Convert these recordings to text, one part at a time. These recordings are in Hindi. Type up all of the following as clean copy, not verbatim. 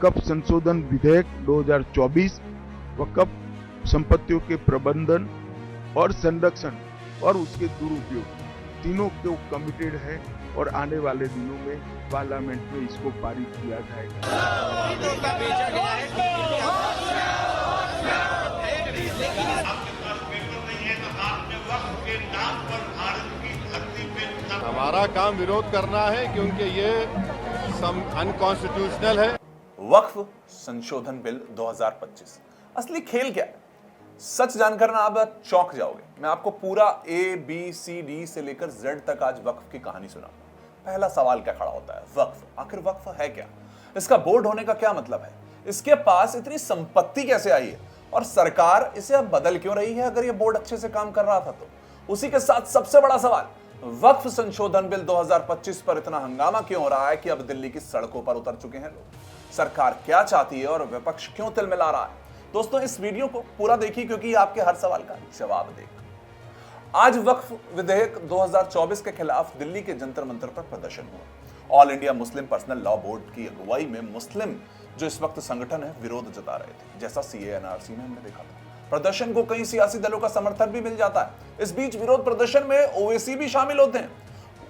वक्फ संशोधन विधेयक 2024 वक्फ संपत्तियों के प्रबंधन और संरक्षण और उसके दुरुपयोग तीनों को कमिटेड है और आने वाले दिनों में पार्लियामेंट में इसको पारित किया जाएगा। हमारा काम विरोध करना है क्योंकि ये अनकॉन्स्टिट्यूशनल है। वक्फ संशोधन बिल 2025 असली खेल क्या है? सच जानकर ना आप चौंक जाओगे। मैं आपको पूरा ABCD से लेकर Z तक आज वक्फ की कहानी सुनाऊंगा। पहला सवाल क्या खड़ा होता है? वक्फ, आखिर वक्फ है क्या? इसका बोर्ड होने का क्या मतलब है? इसके पास इतनी संपत्ति कैसे आई है और सरकार इसे अब बदल क्यों रही है अगर ये बोर्ड अच्छे से काम कर रहा था तो? उसी के साथ सबसे बड़ा सवाल, वक्फ संशोधन बिल 2025 पर इतना हंगामा क्यों हो रहा है कि अब दिल्ली की सड़कों पर उतर चुके हैं लोग? सरकार क्या चाहती है और विपक्ष क्यों तिलमिला रहा है? दोस्तों, इस वीडियो को पूरा देखिए क्योंकि आपके हर सवाल का जवाब देगा। आज वक्फ विधेयक 2024 के खिलाफ दिल्ली के जंतर मंतर पर प्रदर्शन हुआ। All India Muslim personal law board की अगुवाई में मुस्लिम जो इस वक्त संगठन है विरोध जता रहे थे, जैसा CAA NRC में हमने देखा था। प्रदर्शन को कई सियासी दलों का समर्थन भी मिल जाता है। इस बीच विरोध प्रदर्शन में OWैसी भी शामिल होते हैं।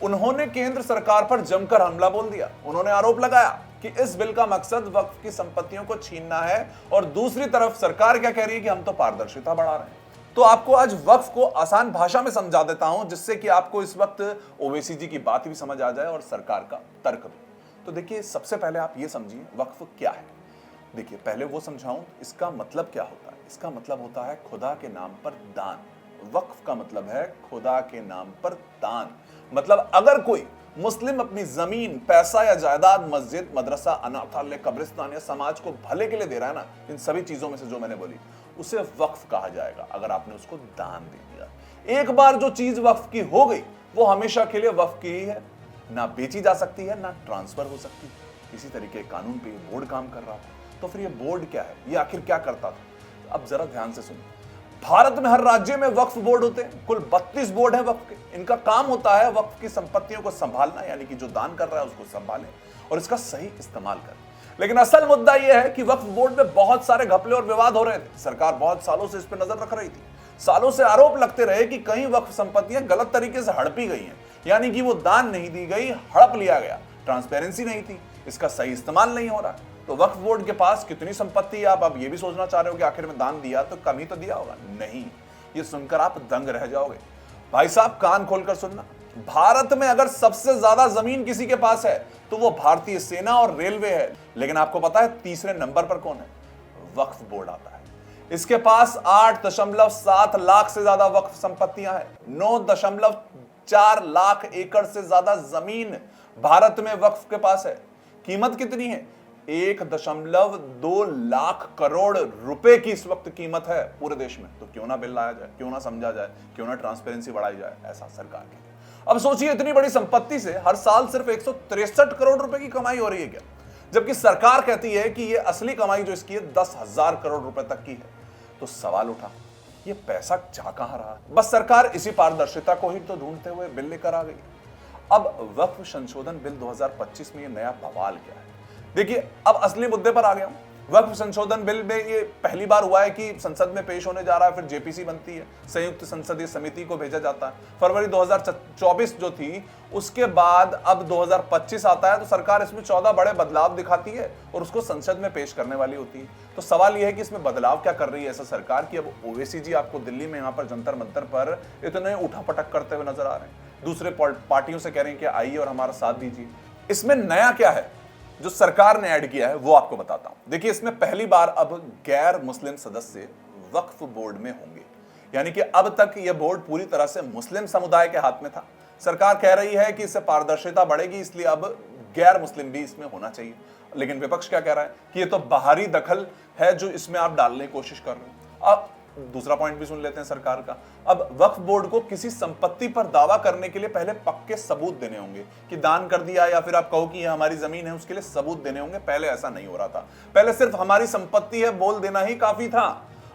उन्होंने केंद्र सरकार पर जमकर हमला बोल दिया। उन्होंने आरोप लगाया कि इस बिल का मकसद वक्फ की संपत्तियों को छीनना है और दूसरी तरफ सरकार क्या कह रही है कि हम तो पारदर्शिता बढ़ा रहे हैं। तो आपको आज वक्फ को आसान भाषा में समझा देता हूं जिससे कि आपको इस वक्त OWैसी जी की बात भी समझ आ जाए और सरकार का तर्क भी। तो देखिए, सबसे पहले आप ये समझिए वक्फ क्या है। देखिए, पहले वो समझाऊं इसका मतलब क्या होता है। इसका मतलब होता है खुदा के नाम पर दान। वक्फ का मतलब है खुदा के नाम पर दान। मतलब अगर कोई मुस्लिम अपनी जमीन, पैसा या जायदाद मस्जिद, मदरसा, अनाथालय, कब्रिस्तान या समाज को भले के लिए दे रहा है ना, इन सभी चीजों में से जो मैंने बोली, उसे वक्फ कहा जाएगा अगर आपने उसको दान दे दिया। एक बार जो चीज वक्फ की हो गई वो हमेशा के लिए वक्फ की ही है, ना बेची जा सकती है, ना ट्रांसफर हो सकती है। इसी तरीके कानून पे बोर्ड काम कर रहा था। तो फिर ये बोर्ड क्या है, ये आखिर क्या करता था? अब जरा ध्यान से सुनिए। भारत में हर राज्य में वक्फ बोर्ड होते हैं। कुल 32 बोर्ड हैं वक्फ के। इनका काम होता है वक्फ की संपत्तियों को संभालना, यानी कि जो दान कर रहा है उसको संभालें और इसका सही इस्तेमाल करें। लेकिन असल मुद्दा यह है कि वक्फ बोर्ड में बहुत सारे घपले और विवाद हो रहे थे। सरकार बहुत सालों से इस पर नजर रख रही थी। सालों से आरोप लगते रहे कि कहीं वक्फ संपत्तियां गलत तरीके से हड़पी गई हैं, यानी कि वो दान नहीं दी गई, हड़प लिया गया। ट्रांसपेरेंसी नहीं थी, इसका सही इस्तेमाल नहीं हो रहा। तो वक्फ बोर्ड के पास कितनी संपत्ति, आप अब ये भी सोचना चाह रहे हो कि आखिर में दान दिया तो कम ही तो दिया होगा? नहीं, ये सुनकर आप दंग रह जाओगे। भाई साहब, कान खोलकर सुनना। भारत में अगर सबसे ज्यादा जमीन किसी के पास है तो वो भारतीय सेना और रेलवे है। लेकिन आपको पता है तीसरे नंबर पर कौन है? वक्फ बोर्ड आता है। इसके पास 8.7 लाख से ज्यादा वक्फ संपत्तियां हैं। 9.4 लाख एकड़ से ज्यादा जमीन भारत में वक्फ के पास है। कीमत कितनी है? 1.2 लाख करोड़ रुपए की इस वक्त कीमत है पूरे देश में। तो क्यों ना बिल लाया जाए, क्यों ना समझा जाए, क्यों ना ट्रांसपेरेंसी बढ़ाई जाए, ऐसा सरकार कहती है। अब सोचिए, इतनी बड़ी संपत्ति से हर साल सिर्फ 163 करोड़ रुपए की कमाई हो रही है क्या? जबकि सरकार कहती है कि ये असली कमाई जो इसकी है 10,000 करोड़ रुपए तक की है। तो सवाल उठा, ये पैसा जा कहां रहा? बस सरकार इसी पारदर्शिता को ही तो ढूंढते हुए बिल लेकर आ गई। अब वक्फ संशोधन बिल 2025 में ये नया बवाल क्या है? देखिए, अब असली मुद्दे पर आ गया हूं। वक्फ संशोधन बिल में ये पहली बार हुआ है कि संसद में पेश होने जा रहा है, फिर JPC बनती है, संयुक्त संसदीय समिति को भेजा जाता है। फरवरी 2024 जो थी उसके बाद अब 2025 आता है, तो सरकार इसमें 14 बड़े बदलाव दिखाती है और उसको संसद में पेश करने वाली होती है। तो सवाल यह है कि इसमें बदलाव क्या कर रही है ऐसा सरकार की? अब OWैसी जी आपको दिल्ली में यहाँ पर जंतर मंतर पर इतने उठापटक करते हुए नजर आ रहे हैं। दूसरे पार्टियों से कह रहे हैं कि आइए और हमारा साथ दीजिए। इसमें नया क्या है जो सरकार ने ऐड किया है वो आपको बताता हूं। देखिए, इसमें पहली बार अब गैर मुस्लिम सदस्य वक्फ बोर्ड में होंगे, यानी कि अब तक यह बोर्ड पूरी तरह से मुस्लिम समुदाय के हाथ में था। सरकार कह रही है कि इससे पारदर्शिता बढ़ेगी, इसलिए अब गैर मुस्लिम भी इसमें होना चाहिए। लेकिन विपक्ष क्या कह रहा है कि ये तो बाहरी दखल है जो इसमें आप डालने की कोशिश कर रहे हो। अब दूसरा पॉइंट भी सुन लेते हैं सरकार का। अब वक्फ बोर्ड को किसी संपत्ति पर दावा करने के लिए पहले पक्के सबूत देने होंगे कि दान कर दिया या फिर आप कहो कि यह हमारी जमीन है, उसके लिए सबूत देने होंगे। पहले ऐसा नहीं हो रहा था। पहले सिर्फ हमारी संपत्ति है बोल देना ही काफी था।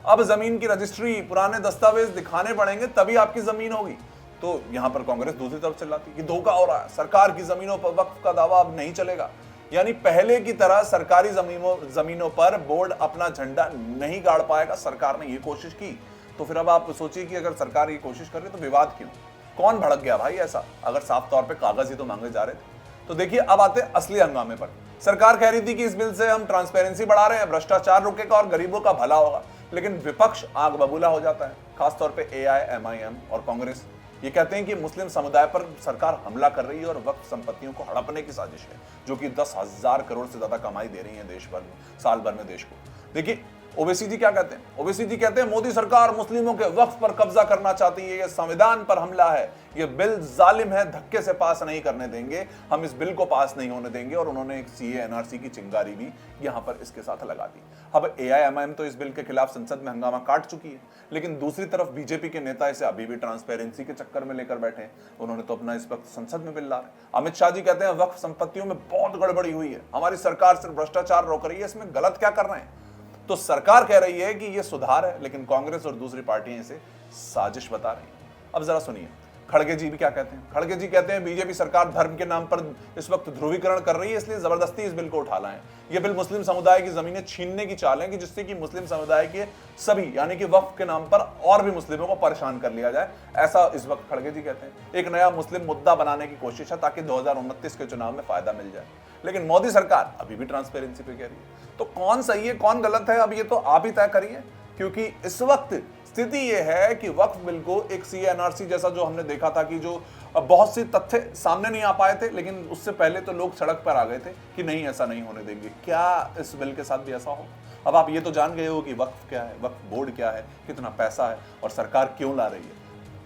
अब जमीन की रजिस्ट्री, पुराने दस्तावेज दिखाने पड़ेंगे तभी आपकी जमीन होगी। तो यहां पर कांग्रेस दूसरी तरफ चिल्लाती कि धोखा हो रहा है, सरकार की जमीनों पर वक्फ का दावा अब नहीं चलेगा। यानी पहले की तरह सरकारी जमीनों पर बोर्ड अपना झंडा नहीं गाड़ पाएगा। सरकार ने यह कोशिश की, तो फिर अब आप सोचिए कि अगर सरकार ये कोशिश कर रही तो विवाद क्यों, कौन भड़क गया भाई ऐसा, अगर साफ तौर पे कागज ही तो मांगे जा रहे थे। तो देखिए अब आते असली हंगामे पर। सरकार कह रही थी कि इस बिल से हम ट्रांसपेरेंसी बढ़ा रहे हैं, भ्रष्टाचार रुकेगा और गरीबों का भला होगा, लेकिन विपक्ष आग बबूला हो जाता है, खासतौर पे AIMIM और कांग्रेस। ये कहते हैं कि मुस्लिम समुदाय पर सरकार हमला कर रही है और वक्फ संपत्तियों को हड़पने की साजिश है, जो कि 10,000 करोड़ से ज्यादा कमाई दे रही है देश भर में, साल भर में देश को। देखिए ओवैसी जी क्या कहते हैं, ओवैसी जी कहते हैं मोदी सरकार मुस्लिमों के वक्फ पर कब्जा करना चाहती है, यह संविधान पर हमला है, यह बिल जालिम है, धक्के से पास नहीं करने देंगे, हम इस बिल को पास नहीं होने देंगे। और उन्होंने एक CA NRC की चिंगारी भी यहां पर इसके साथ लगा दी। अब AIMIM तो इस बिल के खिलाफ संसद में हंगामा काट चुकी है, लेकिन दूसरी तरफ बीजेपी के नेता इसे अभी भी ट्रांसपेरेंसी के चक्कर में लेकर बैठे हैं। उन्होंने तो अपना इस वक्त संसद में बिल ला रहे। अमित शाह जी कहते हैं वक्फ संपत्तियों में बहुत गड़बड़ी हुई है, हमारी सरकार सिर्फ भ्रष्टाचार रोक रही है, इसमें गलत क्या कर रहे हैं। तो सरकार कह रही है कि यह सुधार है, लेकिन कांग्रेस और दूसरी पार्टियां इसे साजिश बता रही हैं। अब जरा सुनिए खड़गे जी भी क्या कहते हैं। खड़गे जी कहते हैं बीजेपी सरकार धर्म के नाम पर इस वक्त ध्रुवीकरण कर रही है, इसलिए जबरदस्ती इस बिल को उठा लाए। यह बिल मुस्लिम समुदाय की जमीनें छीनने की चाल है कि जिससे कि मुस्लिम समुदाय के सभी यानी कि वक्फ के नाम पर और भी मुस्लिमों को परेशान कर लिया जाए, ऐसा इस वक्त खड़गे जी कहते हैं। एक नया मुस्लिम मुद्दा बनाने की कोशिश है ताकि 2029 के चुनाव में फायदा मिल जाए, लेकिन मोदी सरकार अभी भी ट्रांसपेरेंसी पे कह रही है। तो कौन सही है कौन गलत है, अब ये तो आप ही तय करिए, क्योंकि इस वक्त स्थिति यह है कि वक्फ बिल को एक CA NRC जैसा जो हमने देखा था कि जो बहुत से तथ्य सामने नहीं आ पाए थे, लेकिन उससे पहले तो लोग सड़क पर आ गए थे कि नहीं ऐसा नहीं होने देंगे। क्या इस बिल के साथ भी ऐसा हो? अब आप ये तो जान गए हो कि वक्फ क्या है, वक्फ बोर्ड क्या है, कितना पैसा है और सरकार क्यों ला रही है।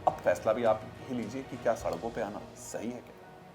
अब फैसला भी आप ही लीजिए कि क्या सड़कों पर आना सही है क्या।